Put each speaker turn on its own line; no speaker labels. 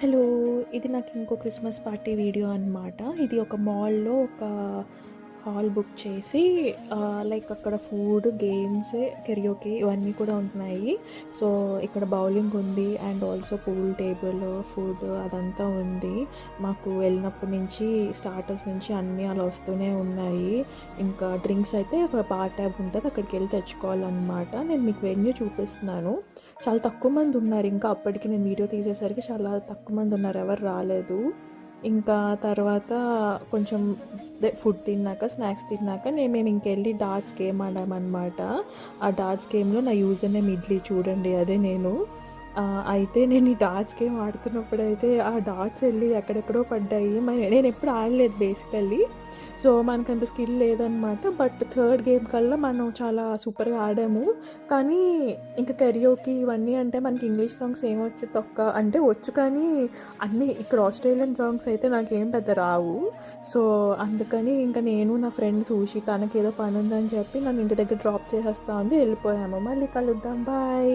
Hello! ఇది నాకు ఇంకో క్రిస్మస్ పార్టీ వీడియో అనమాట. ఇది ఒక మాల్‌లో ఒక హాల్ బుక్ చేసి లైక్ అక్కడ ఫుడ్, గేమ్స్, కెరియోకే ఇవన్నీ కూడా ఉంటున్నాయి. సో, ఇక్కడ బౌలింగ్ ఉంది and also pool table, food అదంతా ఉంది. మాకు వెళ్ళినప్పటి నుంచి స్టార్టర్స్ నుంచి అన్నీ అలా వస్తూనే ఉన్నాయి. ఇంకా డ్రింక్స్ అయితే ఒక బార్ ట్యాబ్ ఉంటది. అక్కడికెళ్ళి తెచ్చుకోవాలనమాట. నేను మీకు వెన్యూ చూపిస్తున్నాను. చాలా తక్కువ మంది ఉన్నారు. ఇంకా అప్పటికి నేను వీడియో తీసేసరికి చాలా తక్కువ మంది ఉన్నారు. ఎవరు రాలేదు. ఇంకా తర్వాత కొంచెం ఫుడ్ తిన్నాక, స్నాక్స్ తిన్నాక మేము ఇంకెళ్ళి డార్ట్స్ గేమ్ ఆడామనమాట. ఆ డార్ట్స్ గేమ్‌లో నా యూజర్ నేమ్ ఇడ్లీ చూడండి అదే నేను. అయితే నేను ఈ డార్ట్స్ గేమ్ ఆడుతున్నప్పుడైతే ఆ డాట్స్ ఎళ్ళి ఎక్కడెక్కడో పడ్డాయి. నేనెప్పుడు ఆడలేదు బేసికల్లీ. సో, మనకంత స్కిల్ లేదనమాట. బట్ థర్డ్ గేమ్ కల్లా మనం చాలా సూపర్‌గా ఆడాము. కానీ ఇంకా కెరియోకి ఇవన్నీ అంటే మనకి ఇంగ్లీష్ సాంగ్స్ ఏమొచ్చు అంటే వచ్చు కానీ అన్నీ ఇక్కడ ఆస్ట్రేలియన్ సాంగ్స్ అయితే నాకేం పెద్ద రావు. సో, అందుకని ఇంకా నేను నా ఫ్రెండ్ సూషి తనకేదో పనుందని చెప్పి నన్ను ఇంటి దగ్గర డ్రాప్ చేసేస్తా అంది. వెళ్ళిపోయాము. మళ్ళీ కలుద్దాం. బాయ్.